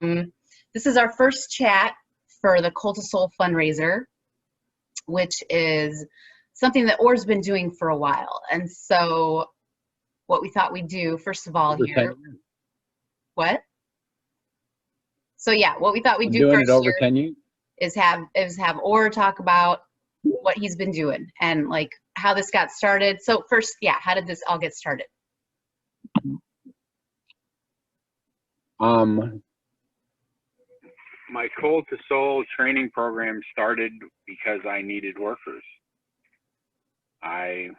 This is our first chat for the Coal2Sol fundraiser, which is something that OR's been doing for a while. And so what we thought we'd do, first of all, over here. 10 years. What? So yeah, what we thought we'd do doing first it over here 10 years. is have OR talk about what he's been doing and like how this got started. So first, yeah, how did this all get started? My Coal2Sol training program started because I needed workers. I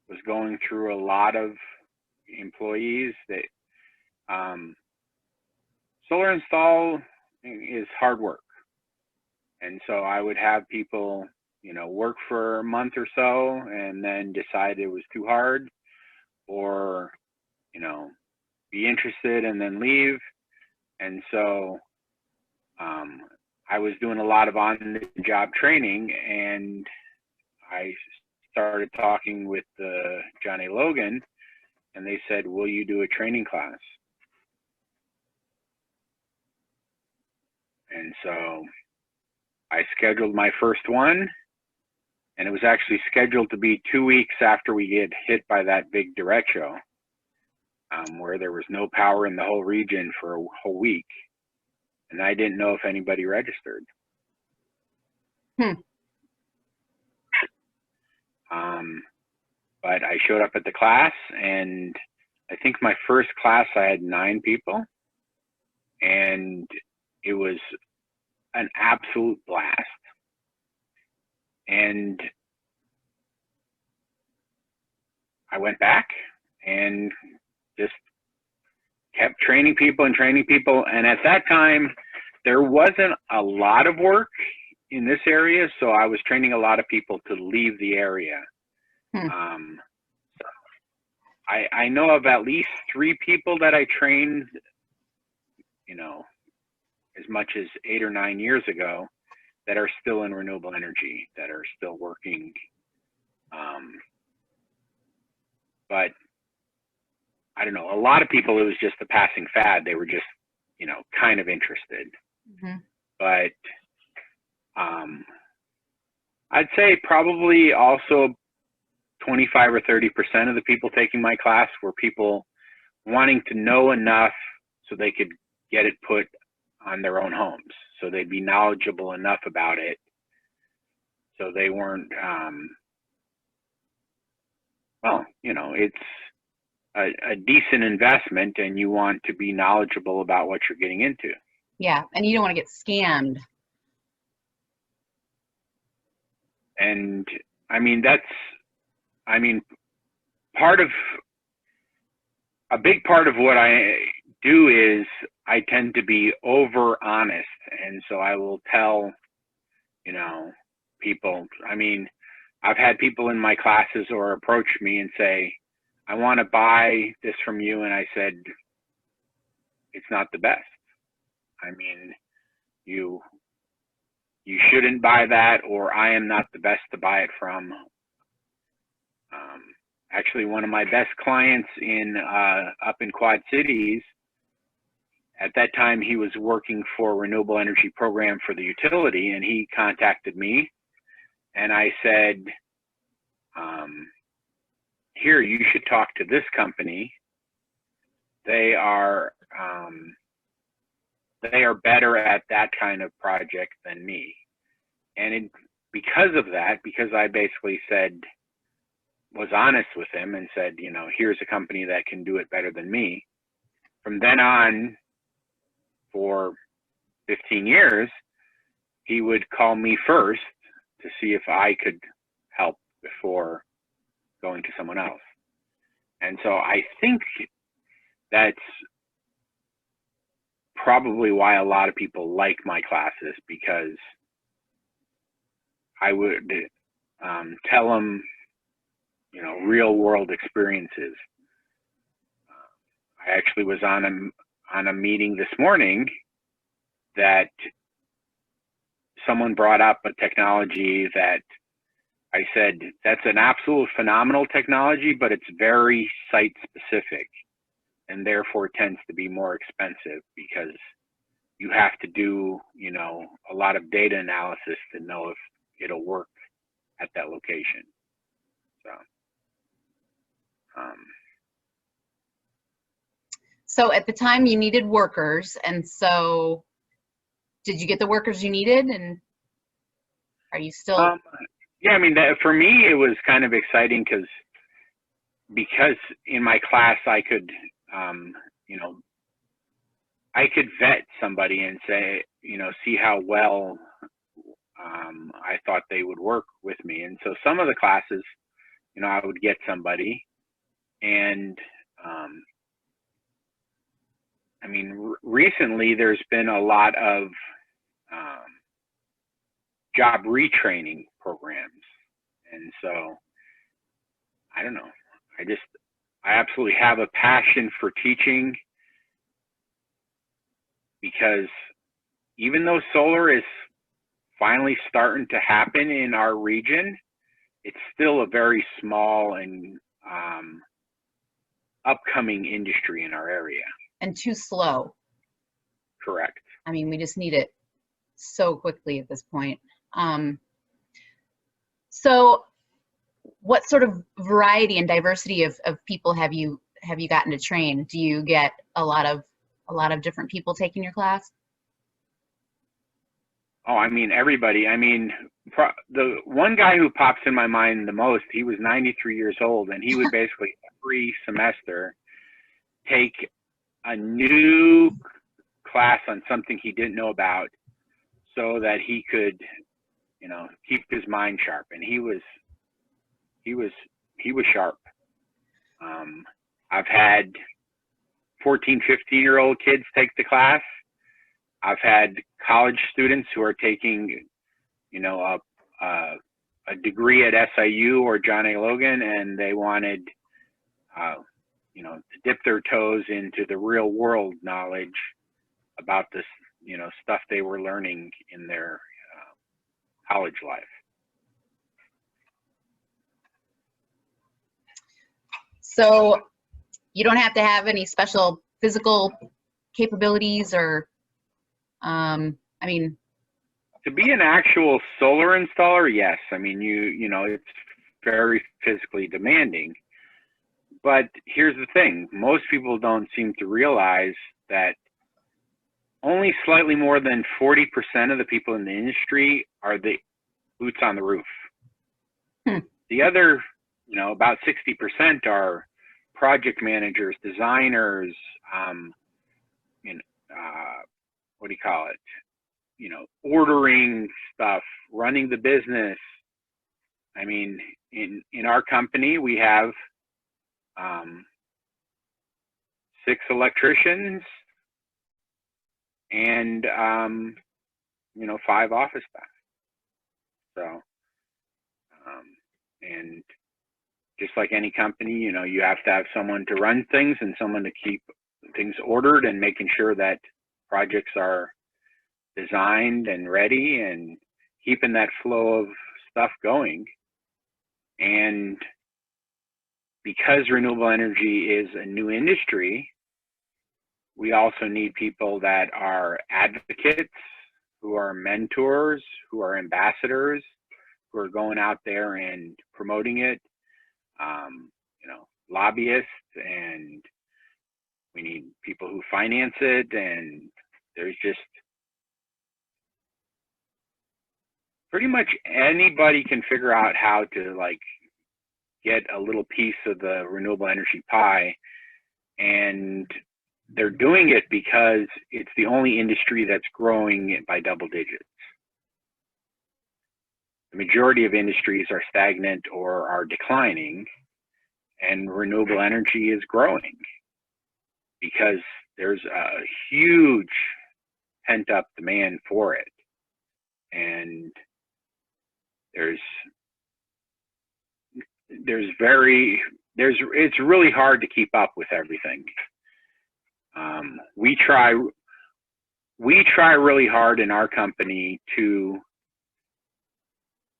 was going through a lot of employees that solar install is hard work. And so I would have people, you know, work for a month or so and then decide it was too hard, or, you know, be interested and then leave. And so I was doing a lot of on-the-job training, and I started talking with John A. Logan, and they said, will you do a training class? And so I scheduled my first one, and it was actually scheduled to be 2 weeks after we get hit by that big derecho, where there was no power in the whole region for a whole week. And I didn't know if anybody registered. But I showed up at the class, and I think my first class I had 9 people, and it was an absolute blast. And I went back and just kept training people and training people. And at that time, there wasn't a lot of work in this area, so I was training a lot of people to leave the area. I know of at least 3 people that I trained, you know, as much as 8 or 9 years ago, that are still in renewable energy, that are still working. But I don't know, a lot of people, it was just a passing fad. They were just, you know, kind of interested. But I'd say probably also 25 or 30% of the people taking my class were people wanting to know enough so they could get it put on their own homes. So they'd be knowledgeable enough about it so they weren't, well, you know, it's a decent investment, and you want to be knowledgeable about what you're getting into. Yeah, and you don't want to get scammed. And I mean, a big part of what I do is I tend to be over honest. And so I will tell, you know, people, I mean, I've had people in my classes or approach me and say, I want to buy this from you. And I said, it's not the best. I mean, you shouldn't buy that, or I am not the best to buy it from. Actually, one of my best clients up in Quad Cities, at that time he was working for a renewable energy program for the utility, and he contacted me, and I said, here, you should talk to this company. They are better at that kind of project than me. And because of that, because I basically was honest with him and said, you know, here's a company that can do it better than me. From then on, for 15 years, he would call me first to see if I could help before going to someone else. And so I think that's probably why a lot of people like my classes, because I would tell them, you know, real world experiences. I actually was on a meeting this morning that someone brought up a technology that I said, that's an absolute phenomenal technology, but it's very site specific, and therefore tends to be more expensive because have to do, you know, a lot of data analysis to know if it'll work at that location. So, so at the time you needed workers, and so did you get the workers you needed, and are you still? yeah, I mean, for me, it was kind of exciting because in my class I could, you know, I could vet somebody and say, you know, see how well I thought they would work with me. And so some of the classes, you know, I would get somebody, and I mean, recently there's been a lot of job retraining programs. And so, I don't know, I absolutely have a passion for teaching, because even though solar is finally starting to happen in our region, it's still a very small and upcoming industry in our area. And too slow. Correct. I mean, we just need it so quickly at this point. So what sort of variety and diversity of people have you gotten to train? Do you get a lot of different people taking your class? Oh, I mean, everybody. I mean, the one guy who pops in my mind the most, he was 93 years old, and he would basically every semester take a new class on something he didn't know about, so that he could, you know, keep his mind sharp. And he was sharp. I've had 14, 15-year-old kids take the class. I've had college students who are taking, you know, a degree at SIU or John A. Logan, and they wanted, you know, to dip their toes into the real world knowledge about this, you know, stuff they were learning in their college life. So you don't have to have any special physical capabilities, or, I mean, to be an actual solar installer, yes. I mean, you know, it's very physically demanding. But here's the thing: most people don't seem to realize that only slightly more than 40% of the people in the industry are the boots on the roof. The other, you know, about 60% are project managers, designers, you know, what do you call it? You know, ordering stuff, running the business. I mean, in our company, we have 6 electricians and, you know, 5 office staff. So, and just like any company, you know, you have to have someone to run things and someone to keep things ordered and making sure that projects are designed and ready and keeping that flow of stuff going. And because renewable energy is a new industry, we also need people that are advocates, who are mentors, who are ambassadors, who are going out there and promoting it, you know, lobbyists, and we need people who finance it. And there's just pretty much anybody can figure out how to, like, get a little piece of the renewable energy pie, and they're doing it because it's the only industry that's growing by double digits. The majority of industries are stagnant or are declining, and renewable energy is growing because there's a huge pent-up demand for it. And it's really hard to keep up with everything. We try really hard in our company to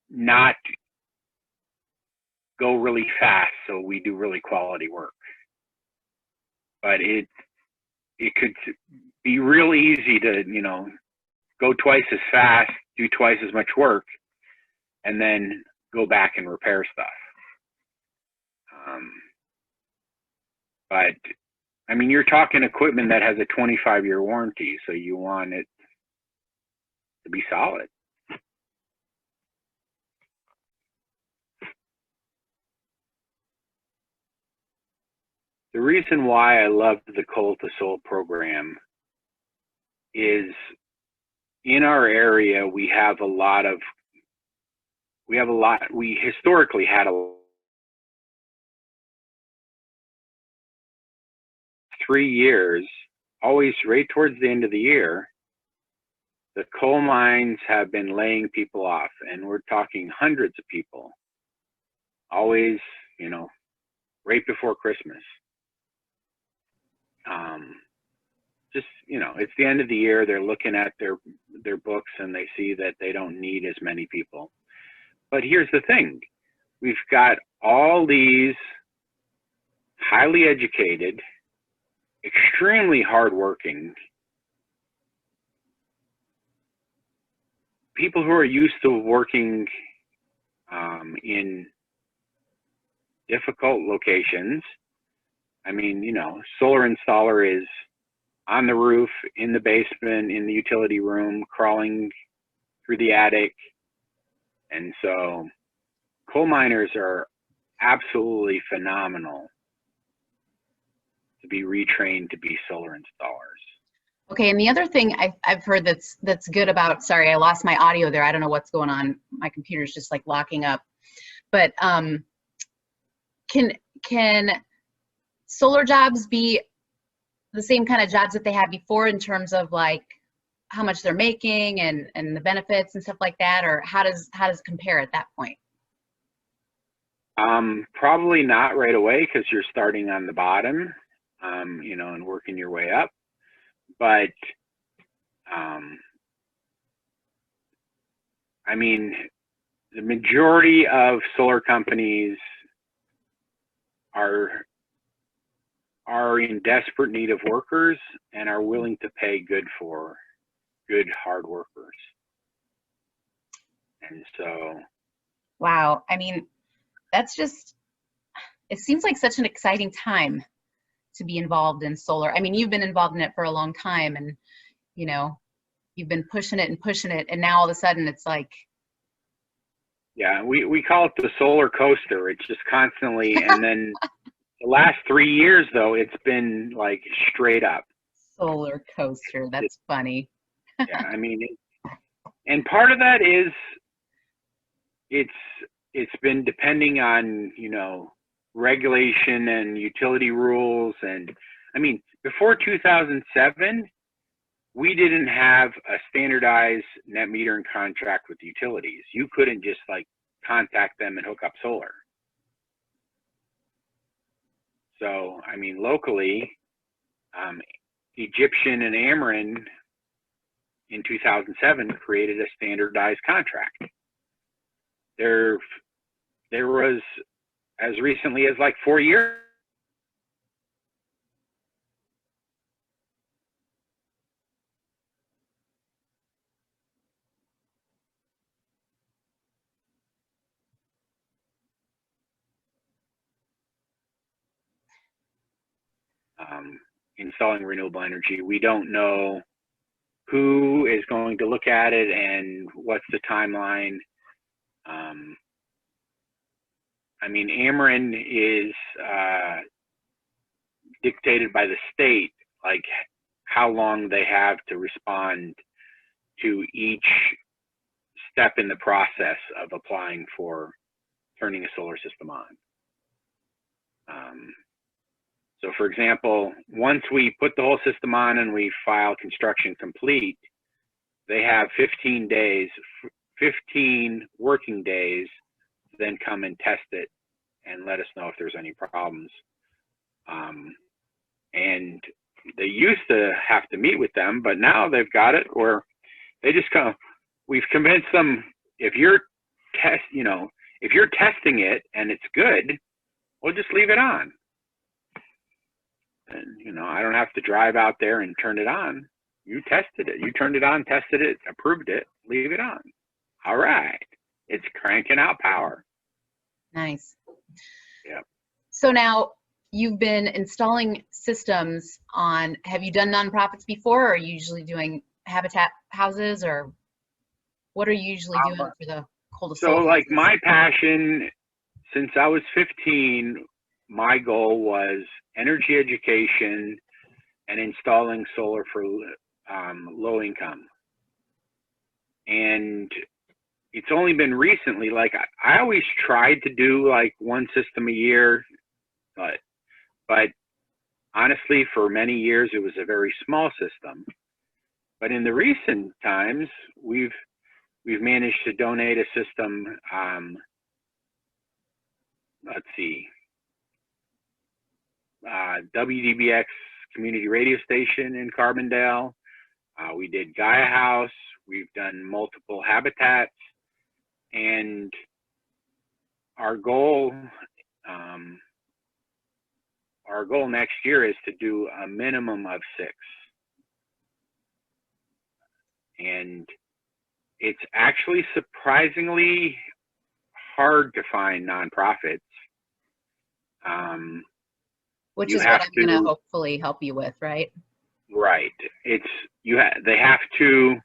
not go really fast, so we do really quality work. But it could be real easy to, go twice as fast, do twice as much work, and then go back and repair stuff. But I mean, you're talking equipment that has a 25-year warranty, so you want it to be solid. The reason why I love the Coal2Sol program is in our area, we historically had 3 years, always right towards the end of the year, the coal mines have been laying people off, and we're talking hundreds of people, always, right before Christmas. Just, it's the end of the year, they're looking at their books and they see that they don't need as many people. But here's the thing, we've got all these highly educated, extremely hardworking people who are used to working in difficult locations. I mean, solar installer is on the roof, in the basement, in the utility room, crawling through the attic. And so coal miners are absolutely phenomenal to be retrained to be solar installers. Okay, and the other thing I've heard that's good about, sorry, I lost my audio there. I don't know what's going on. My computer's just like locking up. But can solar jobs be the same kind of jobs that they had before in terms of like how much they're making and the benefits and stuff like that, or how does it compare at that point? Probably not right away, because you're starting on the bottom, and working your way up. But I mean, the majority of solar companies are in desperate need of workers and are willing to pay good for good hard workers. And so, wow, I mean, that's just, it seems like such an exciting time to be involved in solar. I mean, you've been involved in it for a long time, and you've been pushing it, and now all of a sudden it's like, yeah, we call it the solar coaster. It's just constantly, and then the last 3 years though, it's been like straight up. Solar coaster, that's funny. Yeah, I mean, and part of that is it's been depending on, regulation and utility rules. And I mean, before 2007, we didn't have a standardized net metering contract with utilities. You couldn't just like contact them and hook up solar. So, I mean, locally, Egyptian and Ameren in 2007 created a standardized contract. There was, as recently as like 4 years, installing renewable energy. We don't know who is going to look at it and what's the timeline. I mean, Ameren is dictated by the state, like how long they have to respond to each step in the process of applying for turning a solar system on. So for example, once we put the whole system on and we file construction complete, they have 15 working days to then come and test it and let us know if there's any problems. And they used to have to meet with them, but now they've got it where they just come. We've convinced them, if you're testing it and it's good, we'll just leave it on. And I don't have to drive out there and turn it on. You tested it. You turned it on, tested it, approved it, leave it on. All right. It's cranking out power. Nice. Yeah. So now you've been installing systems on, have you done nonprofits before, or are you usually doing habitat houses, or what are you usually doing for the Coal2Sol So like houses? my passion, since I was 15, my goal was energy education and installing solar for low income. And it's only been recently, like I always tried to do like one system a year, but honestly, for many years, it was a very small system. But in the recent times, we've managed to donate a system, let's see, WDBX community radio station in Carbondale. We did Gaia House. We've done multiple habitats, and our goal next year is to do a minimum of 6. And it's actually surprisingly hard to find nonprofits. Which is what I'm going to hopefully help you with, right? Right. They have to,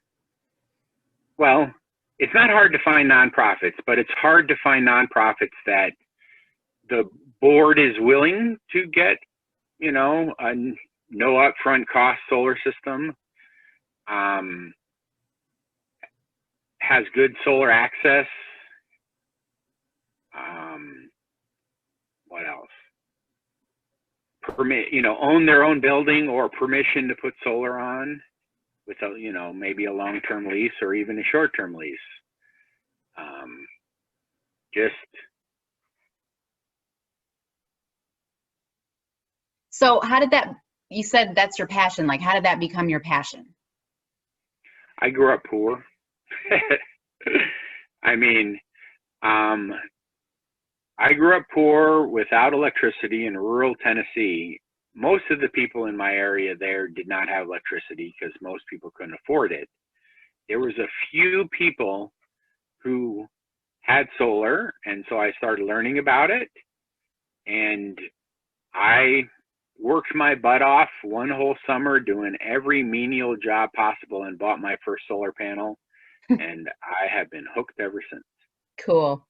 well, it's not hard to find nonprofits, but it's hard to find nonprofits that the board is willing to get, a no upfront cost solar system, has good solar access. What else? Own their own building or permission to put solar on with maybe a long-term lease or even a short-term lease. So how did that, you said that's your passion, like how did that become your passion? I grew up poor. I mean, I grew up poor without electricity in rural Tennessee. Most of the people in my area there did not have electricity because most people couldn't afford it. There was a few people who had solar, and so I started learning about it, and I worked my butt off one whole summer doing every menial job possible and bought my first solar panel, and I have been hooked ever since. Cool.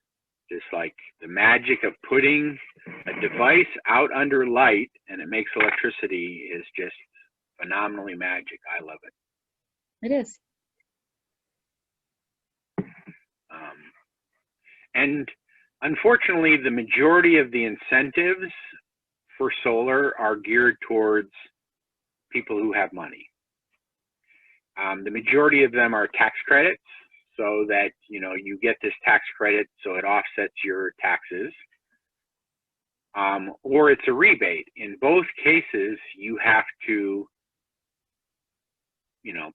Just like the magic of putting a device out under light and it makes electricity is just phenomenally magic. I love it. It is. And unfortunately, the majority of the incentives for solar are geared towards people who have money. The majority of them are tax credits, so that you get this tax credit so it offsets your taxes, or it's a rebate. In both cases, you have to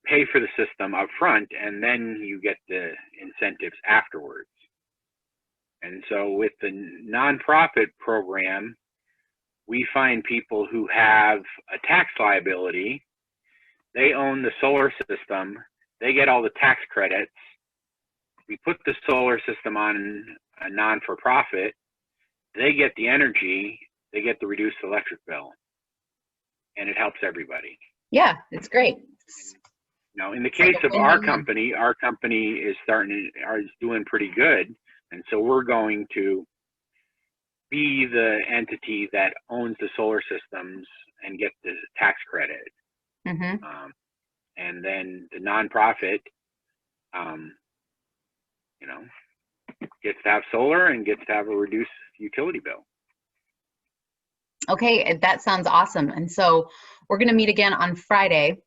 pay for the system up front, and then you get the incentives afterwards. And so with the nonprofit program, we find people who have a tax liability. They own the solar system, they get all the tax credits. We put the solar system on a non-for-profit, they get the energy, they get the reduced electric bill, and it helps everybody. Yeah, it's great. Now, in the case of our company is doing pretty good, and so we're going to be the entity that owns the solar systems and get the tax credit. Mm-hmm. And then the nonprofit, gets to have solar and gets to have a reduced utility bill. Okay, that sounds awesome. And so we're going to meet again on Friday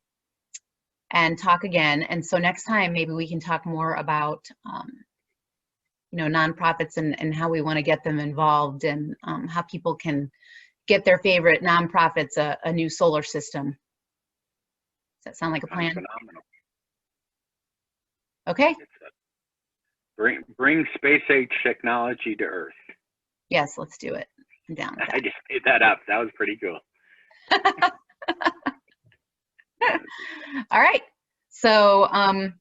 and talk again. And so next time, maybe we can talk more about, nonprofits and how we want to get them involved, and how people can get their favorite nonprofits a new solar system. Does that sound like a plan? Phenomenal. Okay. Bring space age technology to Earth. Yes, let's do it. I'm down with that. I just made that up. That was pretty cool. All right. So, all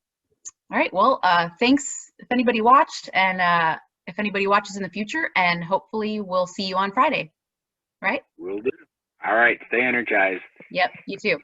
right. Well, thanks if anybody watched, and if anybody watches in the future, and hopefully we'll see you on Friday. Right? Will do. All right. Stay energized. Yep. You too.